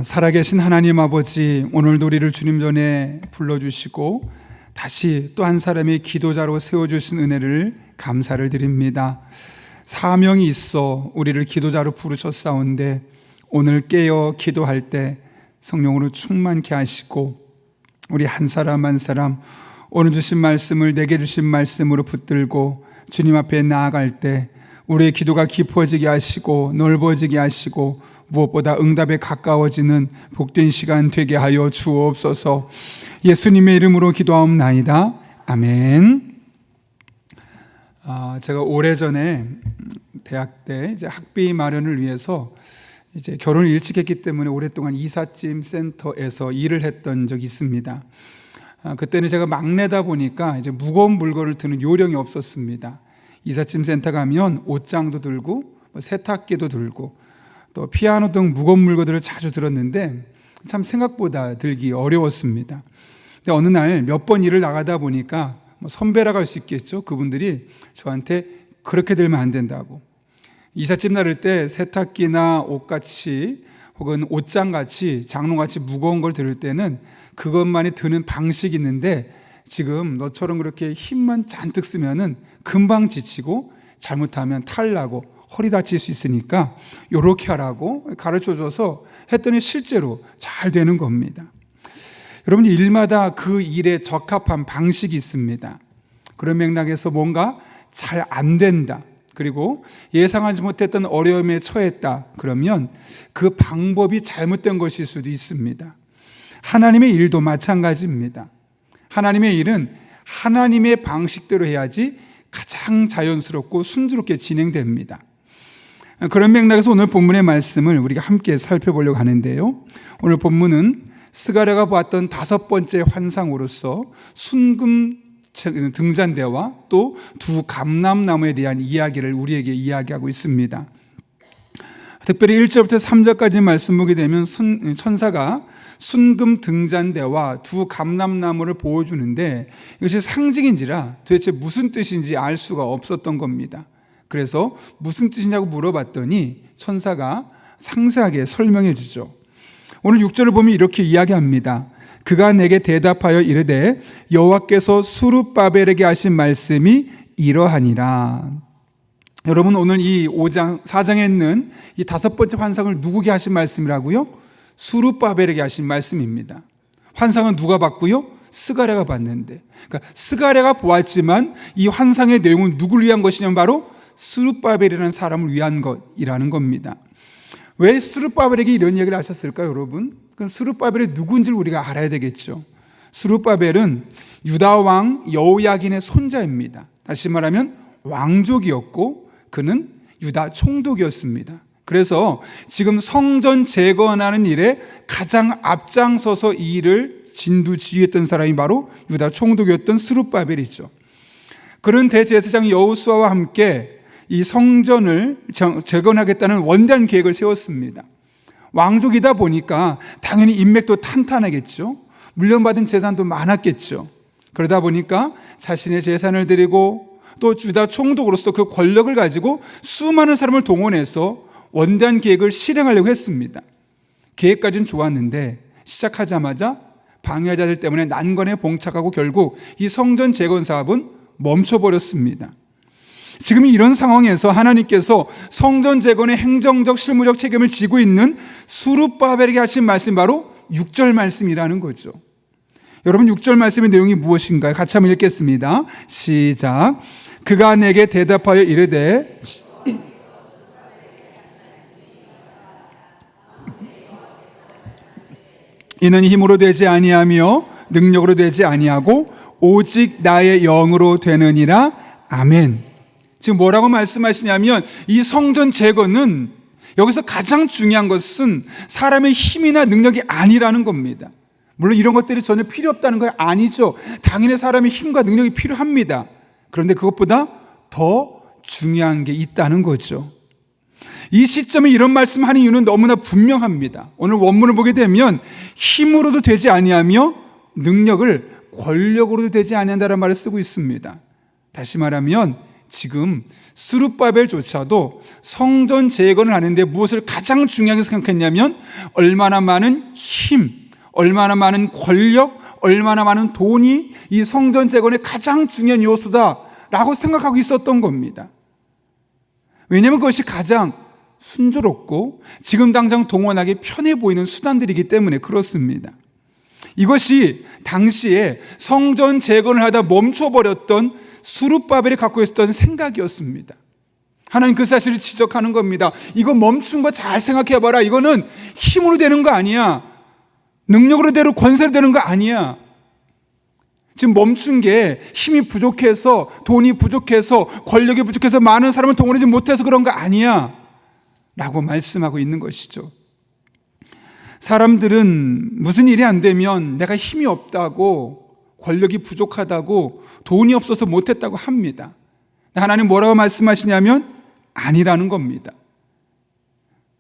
살아계신 하나님 아버지, 오늘도 우리를 주님 전에 불러주시고 다시 또 한 사람의 기도자로 세워주신 은혜를 감사를 드립니다. 사명이 있어 우리를 기도자로 부르셨사온데 오늘 깨어 기도할 때 성령으로 충만케 하시고 우리 한 사람 한 사람 오늘 주신 말씀을 내게 주신 말씀으로 붙들고 주님 앞에 나아갈 때 우리의 기도가 깊어지게 하시고 넓어지게 하시고 무엇보다 응답에 가까워지는 복된 시간 되게 하여 주옵소서. 예수님의 이름으로 기도하옵나이다. 아멘. 제가 오래전에 대학 때 이제 학비 마련을 위해서 이제 결혼을 일찍 했기 때문에 오랫동안 이삿짐 센터에서 일을 했던 적이 있습니다. 그때는 제가 막내다 보니까 이제 무거운 물건을 드는 요령이 없었습니다. 이삿짐 센터 가면 옷장도 들고 세탁기도 들고 또 피아노 등 무거운 물건들을 자주 들었는데 참 생각보다 들기 어려웠습니다. 근데 어느 날 몇 번 일을 나가다 보니까 선배라고 할 수 있겠죠. 그분들이 저한테 그렇게 들면 안 된다고, 이삿짐 나를 때 세탁기나 옷같이 혹은 옷장같이 장롱같이 무거운 걸 들을 때는 그것만이 드는 방식이 있는데 지금 너처럼 그렇게 힘만 잔뜩 쓰면은 금방 지치고 잘못하면 탈나고 허리 다칠 수 있으니까 이렇게 하라고 가르쳐줘서 했더니 실제로 잘 되는 겁니다. 여러분, 일마다 그 일에 적합한 방식이 있습니다. 그런 맥락에서 뭔가 잘 안 된다, 그리고 예상하지 못했던 어려움에 처했다, 그러면 그 방법이 잘못된 것일 수도 있습니다. 하나님의 일도 마찬가지입니다. 하나님의 일은 하나님의 방식대로 해야지 가장 자연스럽고 순조롭게 진행됩니다. 그런 맥락에서 오늘 본문의 말씀을 우리가 함께 살펴보려고 하는데요, 오늘 본문은 스가랴가 보았던 5번째 환상으로서 순금 등잔대와 또 두 감람나무에 대한 이야기를 우리에게 이야기하고 있습니다. 특별히 1절부터 3절까지 말씀 보게 되면 천사가 순금 등잔대와 두 감람나무를 보여주는데 이것이 상징인지라 도대체 무슨 뜻인지 알 수가 없었던 겁니다. 그래서 무슨 뜻이냐고 물어봤더니 천사가 상세하게 설명해 주죠. 오늘 6절을 보면 이렇게 이야기합니다. 그가 내게 대답하여 이르되 여호와께서 스룹바벨에게 하신 말씀이 이러하니라. 여러분, 오늘 이 5장 4장에 있는 이 5번째 환상을 누구에게 하신 말씀이라고요? 스룹바벨에게 하신 말씀입니다. 환상은 누가 봤고요? 스가랴가 봤는데, 그러니까 스가랴가 보았지만 이 환상의 내용은 누구를 위한 것이냐면 바로 스룹바벨이라는 사람을 위한 것이라는 겁니다. 왜 스룹바벨에게 이런 얘기를 하셨을까요, 여러분? 그럼 스룹바벨이 누군지를 우리가 알아야 되겠죠. 스룹바벨은 유다 왕 여호야긴의 손자입니다. 다시 말하면 왕족이었고 그는 유다 총독이었습니다. 그래서 지금 성전 재건하는 일에 가장 앞장서서 이 일을 진두지휘했던 사람이 바로 유다 총독이었던 스룹바벨이죠. 그런 대제사장 여호수아와 함께 이 성전을 재건하겠다는 원대한 계획을 세웠습니다. 왕족이다 보니까 당연히 인맥도 탄탄하겠죠. 물려받은 재산도 많았겠죠. 그러다 보니까 자신의 재산을 드리고 또 유다 총독으로서 그 권력을 가지고 수많은 사람을 동원해서 원대한 계획을 실행하려고 했습니다. 계획까지는 좋았는데 시작하자마자 방해자들 때문에 난관에 봉착하고 결국 이 성전 재건 사업은 멈춰버렸습니다. 지금 이런 상황에서 하나님께서 성전 재건의 행정적 실무적 책임을 지고 있는 스룹바벨에게 하신 말씀이 바로 6절 말씀이라는 거죠. 여러분, 6절 말씀의 내용이 무엇인가요? 같이 한번 읽겠습니다. 시작. 그가 내게 대답하여 이르되 이는 힘으로 되지 아니하며 능력으로 되지 아니하고 오직 나의 영으로 되느니라. 아멘. 지금 뭐라고 말씀하시냐면 이 성전 재건은 여기서 가장 중요한 것은 사람의 힘이나 능력이 아니라는 겁니다. 물론 이런 것들이 전혀 필요 없다는 거 아니죠. 당연히 사람의 힘과 능력이 필요합니다. 그런데 그것보다 더 중요한 게 있다는 거죠. 이 시점에 이런 말씀하는 이유는 너무나 분명합니다. 오늘 원문을 보게 되면 힘으로도 되지 아니하며 능력을 권력으로도 되지 아니한다는 말을 쓰고 있습니다. 다시 말하면 지금 스룹바벨조차도 성전 재건을 하는데 무엇을 가장 중요하게 생각했냐면 얼마나 많은 힘, 얼마나 많은 권력, 얼마나 많은 돈이 이 성전 재건의 가장 중요한 요소다라고 생각하고 있었던 겁니다. 왜냐하면 그것이 가장 순조롭고 지금 당장 동원하기 편해 보이는 수단들이기 때문에 그렇습니다. 이것이 당시에 성전 재건을 하다 멈춰버렸던 스룹바벨이 갖고 있었던 생각이었습니다. 하나님 그 사실을 지적하는 겁니다. 이거 멈춘 거 잘 생각해봐라. 이거는 힘으로 되는 거 아니야. 능력으로 되고 권세로 되는 거 아니야. 지금 멈춘 게 힘이 부족해서, 돈이 부족해서, 권력이 부족해서 많은 사람을 동원하지 못해서 그런 거 아니야 라고 말씀하고 있는 것이죠. 사람들은 무슨 일이 안 되면 내가 힘이 없다고, 권력이 부족하다고, 돈이 없어서 못했다고 합니다. 하나님 뭐라고 말씀하시냐면 아니라는 겁니다.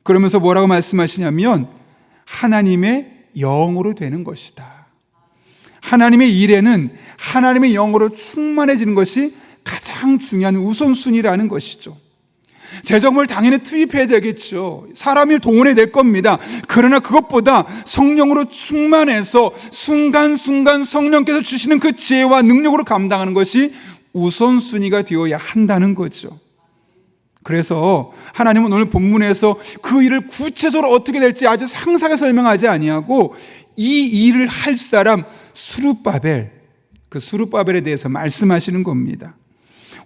그러면서 뭐라고 말씀하시냐면 하나님의 영으로 되는 것이다. 하나님의 일에는 하나님의 영으로 충만해지는 것이 가장 중요한 우선순위라는 것이죠. 재정을 당연히 투입해야 되겠죠. 사람이 동원해야 될 겁니다. 그러나 그것보다 성령으로 충만해서 순간순간 성령께서 주시는 그 지혜와 능력으로 감당하는 것이 우선순위가 되어야 한다는 거죠. 그래서 하나님은 오늘 본문에서 그 일을 구체적으로 어떻게 될지 아주 상세하게 설명하지 아니하고 이 일을 할 사람 스룹바벨, 그 스룹바벨에 대해서 말씀하시는 겁니다.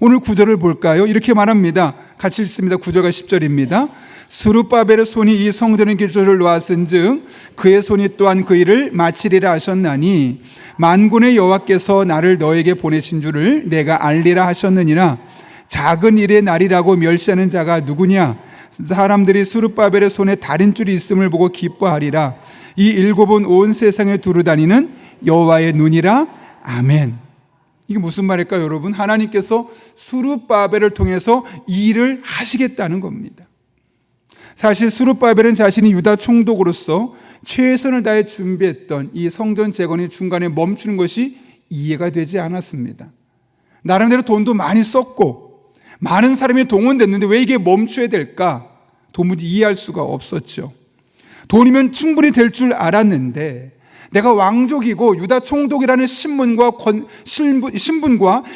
오늘 9절을 볼까요? 이렇게 말합니다. 같이 읽습니다. 9절과 10절입니다. 스룹바벨의 손이 이 성전의 기초를 놓았은즉 그의 손이 또한 그 일을 마치리라 하셨나니 만군의 여호와께서 나를 너에게 보내신 줄을 내가 알리라 하셨느니라. 작은 일의 날이라고 멸시하는 자가 누구냐? 사람들이 스룹바벨의 손에 다른 줄이 있음을 보고 기뻐하리라. 이 일곱은 온 세상에 두루 다니는 여호와의 눈이라. 아멘. 이게 무슨 말일까요, 여러분? 하나님께서 스룹바벨을 통해서 이 일을 하시겠다는 겁니다. 사실 스룹바벨은 자신이 유다 총독으로서 최선을 다해 준비했던 이 성전 재건이 중간에 멈추는 것이 이해가 되지 않았습니다. 나름대로 돈도 많이 썼고 많은 사람이 동원됐는데 왜 이게 멈춰야 될까? 도무지 이해할 수가 없었죠. 돈이면 충분히 될 줄 알았는데 내가 왕족이고 유다 총독이라는 신분과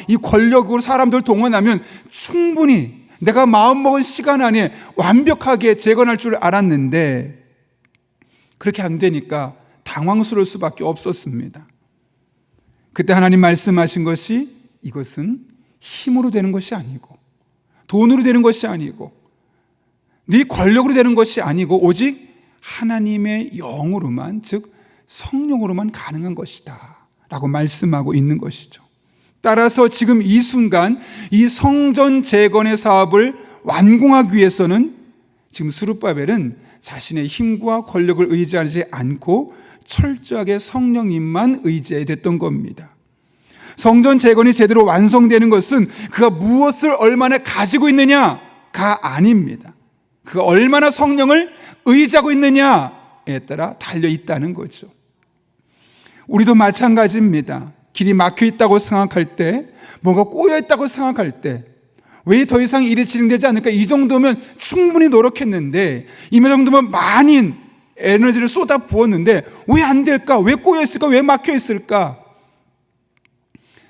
이 권력으로 사람들 동원하면 충분히 내가 마음먹은 시간 안에 완벽하게 재건할 줄 알았는데 그렇게 안 되니까 당황스러울 수밖에 없었습니다. 그때 하나님 말씀하신 것이 이것은 힘으로 되는 것이 아니고 돈으로 되는 것이 아니고 네 권력으로 되는 것이 아니고 오직 하나님의 영으로만, 즉 성령으로만 가능한 것이다 라고 말씀하고 있는 것이죠. 따라서 지금 이 순간 이 성전 재건의 사업을 완공하기 위해서는 지금 스룹바벨은 자신의 힘과 권력을 의지하지 않고 철저하게 성령님만 의지해야 됐던 겁니다. 성전 재건이 제대로 완성되는 것은 그가 무엇을 얼마나 가지고 있느냐가 아닙니다. 그가 얼마나 성령을 의지하고 있느냐에 따라 달려 있다는 거죠. 우리도 마찬가지입니다. 길이 막혀 있다고 생각할 때, 뭔가 꼬여 있다고 생각할 때, 왜 더 이상 일이 진행되지 않을까? 이 정도면 충분히 노력했는데, 이 정도면 많은 에너지를 쏟아 부었는데, 왜 안 될까? 왜 꼬여 있을까? 왜 막혀 있을까?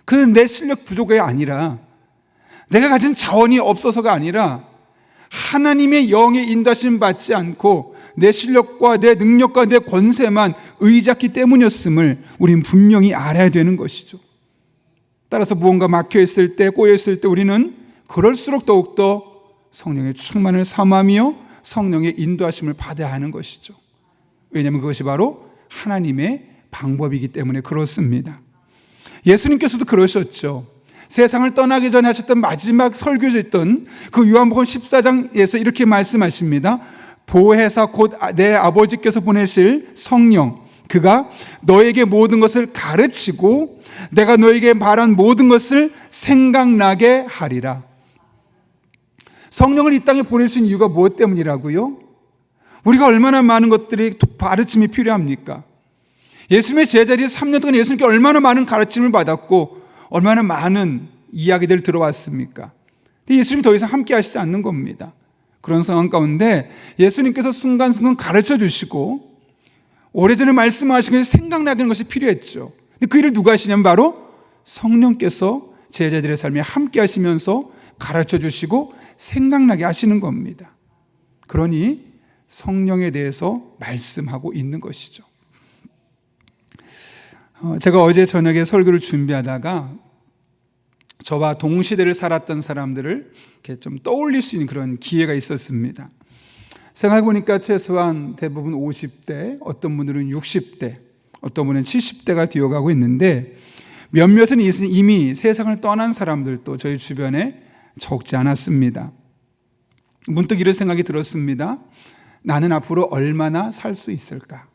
그는 내 실력 부족이 아니라, 내가 가진 자원이 없어서가 아니라, 하나님의 영의 인도하심 받지 않고 내 실력과 내 능력과 내 권세만 의지했기 때문이었음을 우리는 분명히 알아야 되는 것이죠. 따라서 무언가 막혀있을 때, 꼬여있을 때 우리는 그럴수록 더욱더 성령의 충만을 삼으며 성령의 인도하심을 받아야 하는 것이죠. 왜냐하면 그것이 바로 하나님의 방법이기 때문에 그렇습니다. 예수님께서도 그러셨죠. 세상을 떠나기 전에 하셨던 마지막 설교였던 그 요한복음 14장에서 이렇게 말씀하십니다. 보혜사 곧 내 아버지께서 보내실 성령, 그가 너에게 모든 것을 가르치고 내가 너에게 말한 모든 것을 생각나게 하리라. 성령을 이 땅에 보내신 이유가 무엇 때문이라고요? 우리가 얼마나 많은 것들이 가르침이 필요합니까? 예수님의 제자들이 3년 동안 예수님께 얼마나 많은 가르침을 받았고 얼마나 많은 이야기들을 들어왔습니까? 근데 예수님이 더 이상 함께 하시지 않는 겁니다. 그런 상황 가운데 예수님께서 순간순간 가르쳐 주시고 오래전에 말씀하신 것이 생각나게 하는 것이 필요했죠. 근데 그 일을 누가 하시냐면 바로 성령께서 제자들의 삶에 함께 하시면서 가르쳐 주시고 생각나게 하시는 겁니다. 그러니 성령에 대해서 말씀하고 있는 것이죠. 제가 어제 저녁에 설교를 준비하다가 저와 동시대를 살았던 사람들을 이렇게 좀 떠올릴 수 있는 그런 기회가 있었습니다. 생각해보니까 최소한 대부분 50대, 어떤 분들은 60대, 어떤 분은 70대가 되어가고 있는데 몇몇은 이미 세상을 떠난 사람들도 저희 주변에 적지 않았습니다. 문득 이런 생각이 들었습니다. 나는 앞으로 얼마나 살 수 있을까?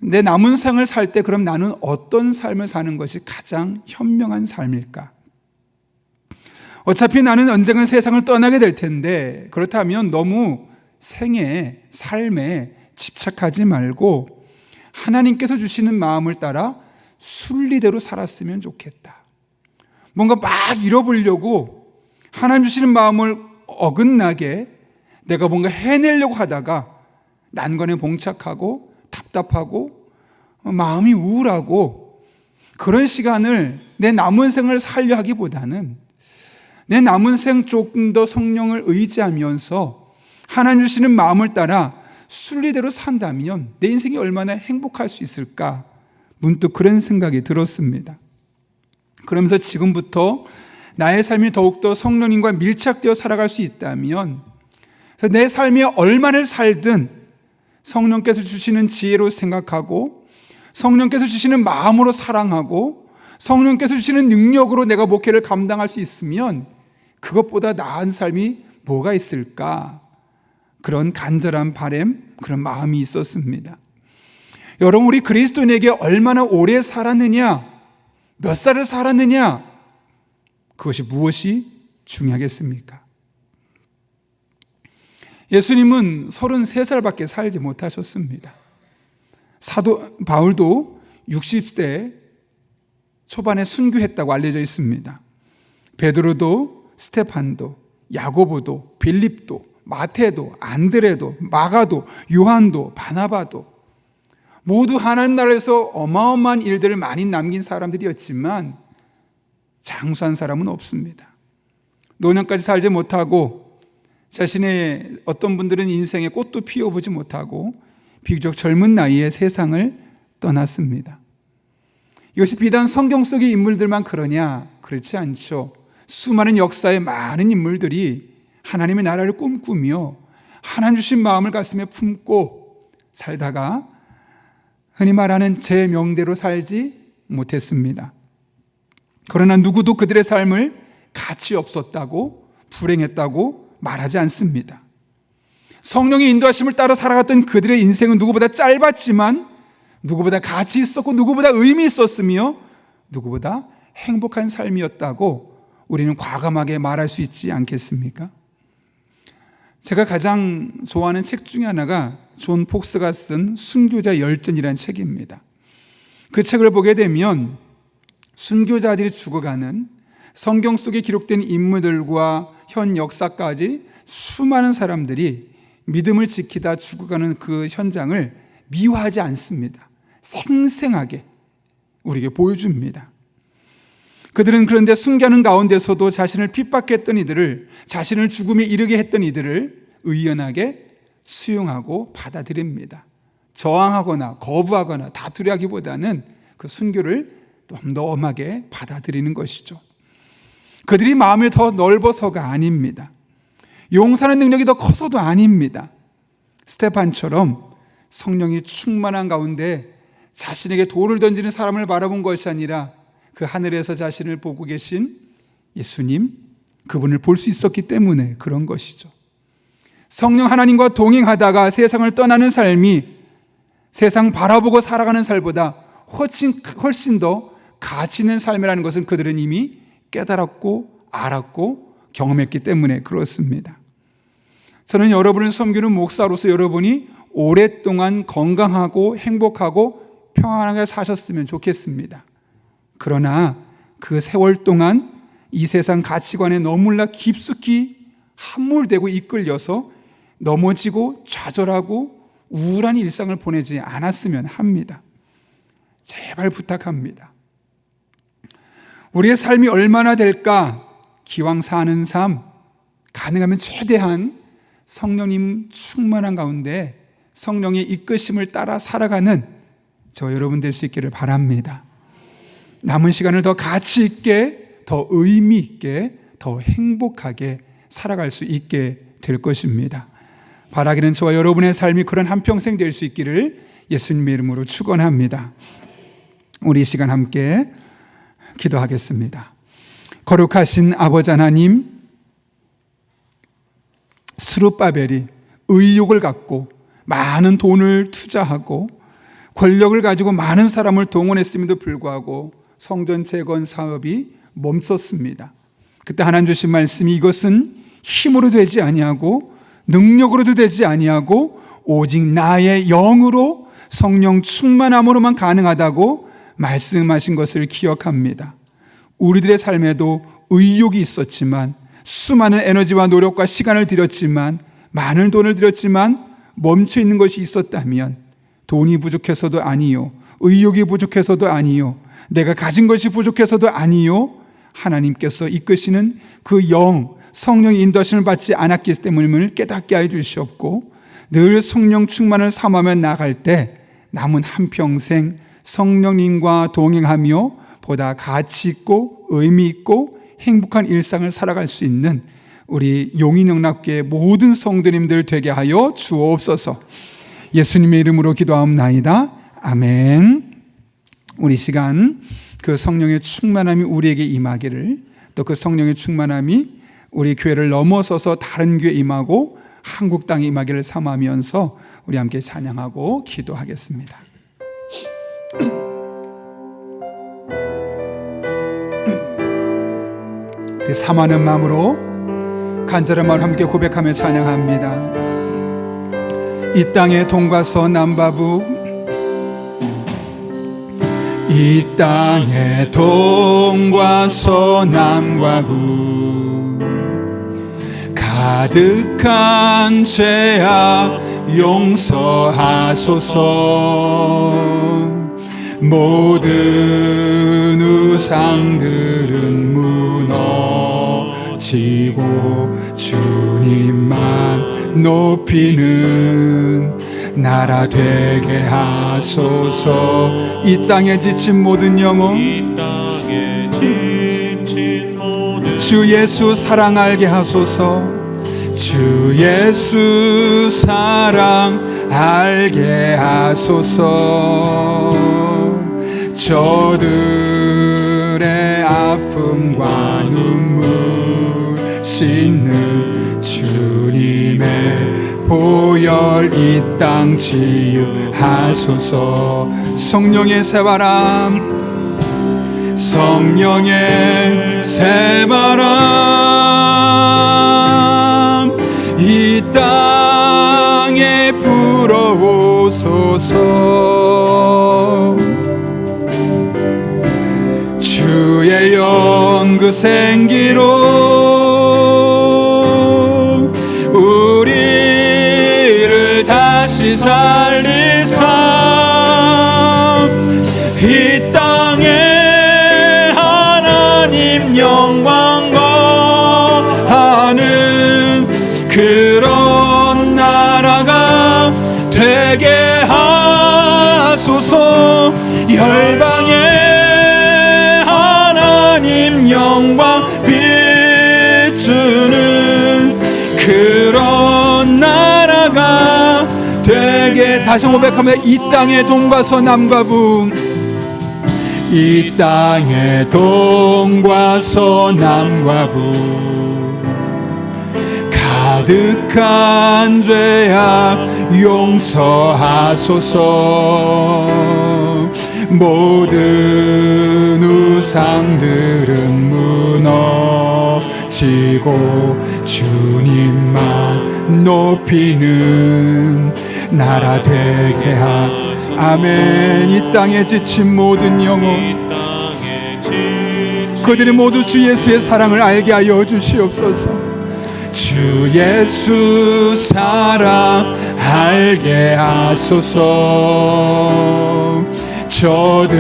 내 남은 생을 살 때 그럼 나는 어떤 삶을 사는 것이 가장 현명한 삶일까? 어차피 나는 언젠간 세상을 떠나게 될 텐데 그렇다면 너무 생애, 삶에 집착하지 말고 하나님께서 주시는 마음을 따라 순리대로 살았으면 좋겠다. 뭔가 막 잃어보려고 하나님 주시는 마음을 어긋나게 내가 뭔가 해내려고 하다가 난관에 봉착하고 답답하고 마음이 우울하고 그런 시간을 내 남은 생을 살려 하기보다는 내 남은 생 조금 더 성령을 의지하면서 하나님 주시는 마음을 따라 순리대로 산다면 내 인생이 얼마나 행복할 수 있을까? 문득 그런 생각이 들었습니다. 그러면서 지금부터 나의 삶이 더욱더 성령님과 밀착되어 살아갈 수 있다면 내 삶에 얼마를 살든 성령께서 주시는 지혜로 생각하고 성령께서 주시는 마음으로 사랑하고 성령께서 주시는 능력으로 내가 목회를 감당할 수 있으면 그것보다 나은 삶이 뭐가 있을까? 그런 간절한 바람, 그런 마음이 있었습니다. 여러분, 우리 그리스도인에게 얼마나 오래 살았느냐, 몇 살을 살았느냐, 그것이 무엇이 중요하겠습니까? 예수님은 33살밖에 살지 못하셨습니다. 사도 바울도 60대 초반에 순교했다고 알려져 있습니다. 베드로도, 스테판도, 야고보도, 빌립도, 마태도, 안드레도, 마가도, 요한도, 바나바도 모두 하나님 나라에서 어마어마한 일들을 많이 남긴 사람들이었지만 장수한 사람은 없습니다. 노년까지 살지 못하고 자신의 어떤 분들은 인생에 꽃도 피워보지 못하고 비교적 젊은 나이에 세상을 떠났습니다. 이것이 비단 성경 속의 인물들만 그러냐? 그렇지 않죠. 수많은 역사의 많은 인물들이 하나님의 나라를 꿈꾸며 하나님 주신 마음을 가슴에 품고 살다가 흔히 말하는 제 명대로 살지 못했습니다. 그러나 누구도 그들의 삶을 가치 없었다고 불행했다고 말하지 않습니다. 성령의 인도하심을 따라 살아갔던 그들의 인생은 누구보다 짧았지만 누구보다 가치 있었고 누구보다 의미 있었으며 누구보다 행복한 삶이었다고 우리는 과감하게 말할 수 있지 않겠습니까? 제가 가장 좋아하는 책 중에 하나가 존 폭스가 쓴 순교자 열전이라는 책입니다. 그 책을 보게 되면 순교자들이 죽어가는 성경 속에 기록된 인물들과 현 역사까지 수많은 사람들이 믿음을 지키다 죽어가는 그 현장을 미화하지 않습니다. 생생하게 우리에게 보여줍니다. 그들은 그런데 순교하는 가운데서도 자신을 핍박했던 이들을, 자신을 죽음에 이르게 했던 이들을 의연하게 수용하고 받아들입니다. 저항하거나 거부하거나 다투려 하기보다는 그 순교를 좀 더 엄하게 받아들이는 것이죠. 그들이 마음이 더 넓어서가 아닙니다. 용서하는 능력이 더 커서도 아닙니다. 스테판처럼 성령이 충만한 가운데 자신에게 돌을 던지는 사람을 바라본 것이 아니라 그 하늘에서 자신을 보고 계신 예수님, 그분을 볼 수 있었기 때문에 그런 것이죠. 성령 하나님과 동행하다가 세상을 떠나는 삶이 세상 바라보고 살아가는 삶보다 훨씬 더 가치 있는 삶이라는 것은 그들은 이미 깨달았고 알았고 경험했기 때문에 그렇습니다. 저는 여러분을 섬기는 목사로서 여러분이 오랫동안 건강하고 행복하고 평안하게 사셨으면 좋겠습니다. 그러나 그 세월 동안 이 세상 가치관에 너무나 깊숙이 함몰되고 이끌려서 넘어지고 좌절하고 우울한 일상을 보내지 않았으면 합니다. 제발 부탁합니다. 우리의 삶이 얼마나 될까? 기왕 사는 삶, 가능하면 최대한 성령님 충만한 가운데 성령의 이끄심을 따라 살아가는 저 여러분 될 수 있기를 바랍니다. 남은 시간을 더 가치 있게, 더 의미 있게, 더 행복하게 살아갈 수 있게 될 것입니다. 바라기는 저와 여러분의 삶이 그런 한평생 될 수 있기를 예수님의 이름으로 축원합니다. 우리 이 시간 함께 기도하겠습니다. 거룩하신 아버지 하나님, 스룹바벨이 의욕을 갖고 많은 돈을 투자하고 권력을 가지고 많은 사람을 동원했음에도 불구하고 성전 재건 사업이 멈췄습니다. 그때 하나님 주신 말씀이 이것은 힘으로 되지 아니하고 능력으로도 되지 아니하고 오직 나의 영으로 성령 충만함으로만 가능하다고 말씀하신 것을 기억합니다. 우리들의 삶에도 의욕이 있었지만, 수많은 에너지와 노력과 시간을 들였지만, 많은 돈을 들였지만 멈춰 있는 것이 있었다면, 돈이 부족해서도 아니요, 의욕이 부족해서도 아니요, 내가 가진 것이 부족해서도 아니요, 하나님께서 이끄시는 그 영, 성령의 인도하심을 받지 않았기 때문임을 깨닫게 해 주시옵고, 늘 성령 충만을 삼하며 나갈 때 남은 한평생 성령님과 동행하며 보다 가치 있고 의미 있고 행복한 일상을 살아갈 수 있는 우리 용인영락교회 모든 성도님들 되게 하여 주옵소서. 예수님의 이름으로 기도하옵나이다. 아멘. 우리 시간 그 성령의 충만함이 우리에게 임하기를, 또 그 성령의 충만함이 우리 교회를 넘어서서 다른 교회에 임하고 한국 땅에 임하기를 삼으면서 우리 함께 찬양하고 기도하겠습니다. 사모하는 마음으로, 간절한 마음으로 함께 고백하며 찬양합니다. 이 땅의 동과 서남과 북, 이 땅의 동과 서남과 북, 가득한 죄악 용서하소서. 모든 우상들은 무너지고 주님만 높이는 나라 되게 하소서. 이 땅에 지친 모든 영혼, 주 예수 사랑 알게 하소서. 주 예수 사랑 알게 하소서. 저들의 아픔과 눈물 씻는 주님의 보혈 이 땅 치유하소서. 성령의 새바람, 성령의 새바람 이 땅에 불어오소서. 주의 영 그 생기로 우리를 다시 살리사 이 땅에 하나님 영광 거하는 그런 나라가 되게 하소서. 열방에 하나님 영광 비추는 그런 나라가 되게. 다시 고백하면 이 땅의 동과 서남과 북, 이 땅의 동과 서남과 북, 가득한 죄악 용서하소서. 모든 우상들은 무너지고 주님만 높이는 나라 되게 아멘. 이 땅에 지친 모든 영혼, 그들이 모두 주 예수의 사랑을 알게 하여 주시옵소서. 주 예수 사랑 알게 하소서. 저들의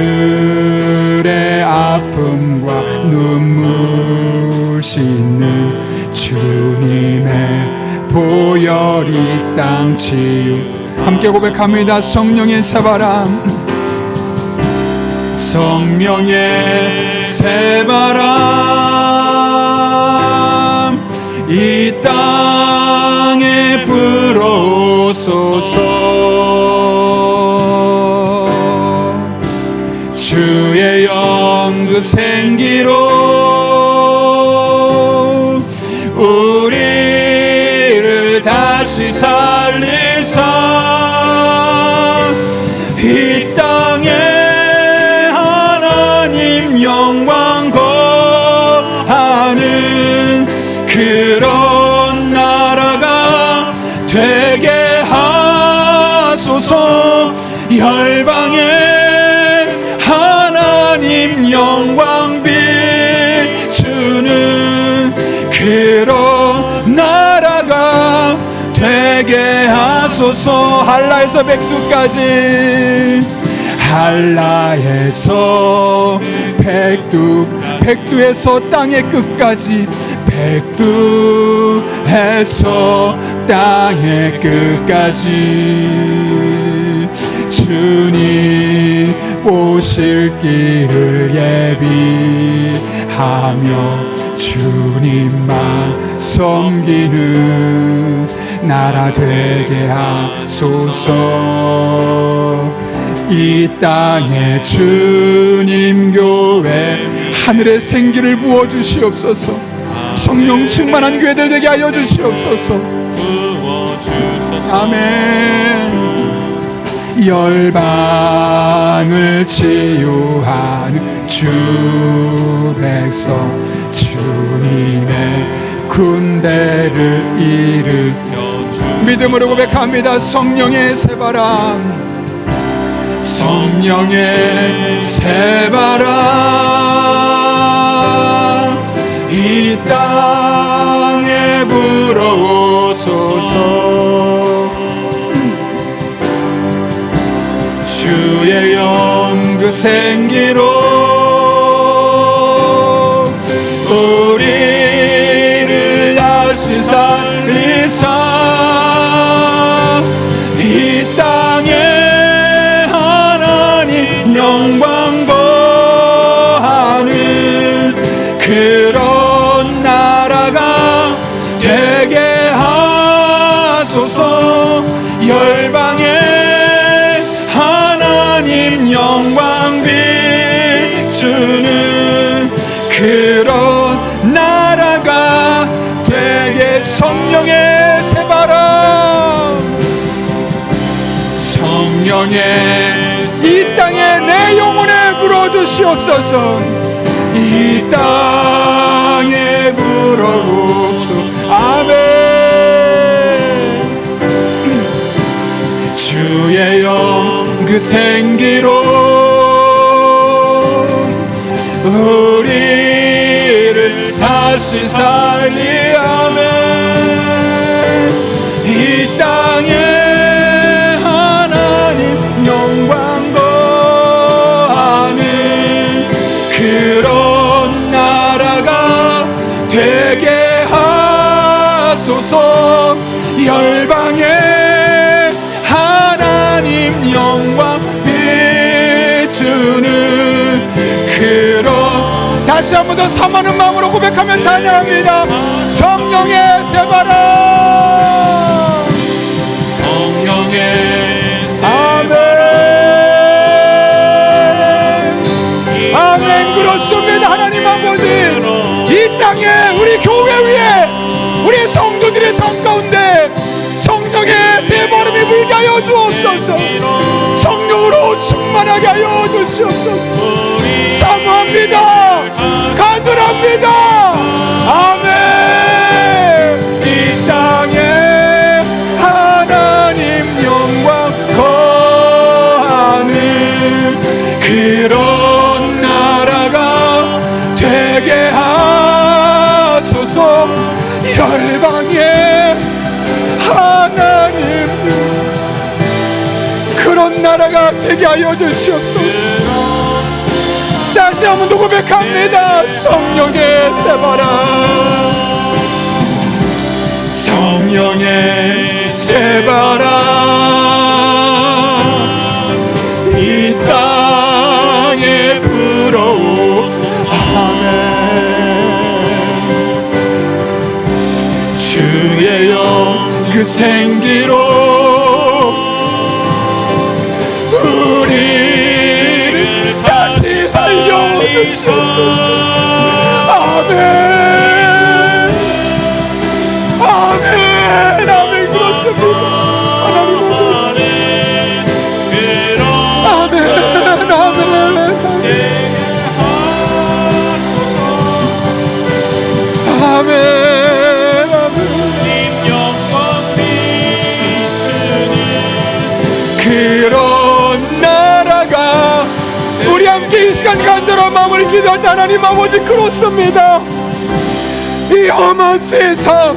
아픔과 눈물 씻는 주님의 보혈이 땅 치유. 함께 고백합니다. 성령의 새바람, 성령의 새바람 이 땅에 불어오소서. 주의 영 그 생기로 우리를 다시 살리사 이 땅에 하나님 영광 거하는 그런 나라가 되게 하소서. 열방에 하나님 영광 비추는 그런 나라가 되게 하소서. 한라에서 백두까지, 한라에서 백두에서 땅의 끝까지, 백두에서 땅의 끝까지 주님 오실 길을 예비하며 주님만 섬기는 나라 되게 하소서. 이 땅에 주님 교회 하늘의 생기를 부어주시옵소서. 성령 충만한 교회들 되게 하여 주시옵소서. 아멘. 열방을 치유하는 주 백성 주님의 군대를 일으켜 믿음으로 고백합니다. 성령의 새바람, 성령의 새바람 이 땅에 불어오소서. 주의 영 그 생기로 우리를 다시 살리사 이 땅에 하나님 영광 거하는 그런 나라가 되게 하소서. 열방에 하나님 영광 비추는 그런 나라가 되게. 성령의 새바람, 성령의 이 땅에 내 영혼에 불어주시옵소서. 이 땅에 불어옵소서. 아멘. 주의 영 그 생기로 우리를 다시 살리아멘. 이 땅에 하나님 영광 거하는 그런 나라가 되게 하소서. 열방에 하나님 영광 비추는 그런. 다시 한 번 더 사모하는 마음으로 고백하며 찬양합니다. 성령의 새바람, 성령의 아멘. 아멘. 그렇습니다. 하나님 아버지, 이 땅에 우리 교회 위에 우리 성도들의 삶 가운데 성령의 새바람이 불게 하여 주옵소서. 성령으로 충만하게 하여 주시옵소서. 사모합니다. 간절합니다. 아멘. 이 땅에 하나님 영광 거하는 그런 나라가 되게 그런 나라가 되게 하여 주시옵소서. 다시 한번 고백합니다. 성령의 세바라, 성령의 세바라, 이 땅에 불어오. 아멘. 주의 영 그 생기로 우리를 다시 살려주시옵소서. 아멘. 아멘. 아멘. 그렇습니다. 하나님 아멘. 아멘. 아멘. 그런 나라가 우리 함께 이 시간 간절한 마음을 기도할 때 하나님 아버지 그렇습니다. 이 험한 세상,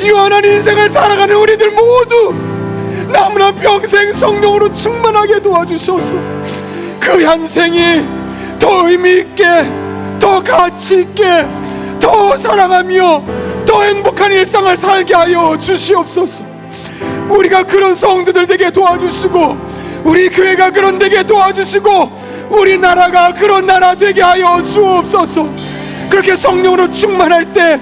이 험한 인생을 살아가는 우리들 모두 남은 평생 성령으로 충만하게 도와주셔서 그 현생이 더 의미있게, 더 가치있게, 더 사랑하며 더 행복한 일상을 살게 하여 주시옵소서. 우리가 그런 성도들 되게 도와주시고, 우리 교회가 그런 되게 도와주시고, 우리나라가 그런 나라 되게 하여 주옵소서. 그렇게 성령으로 충만할 때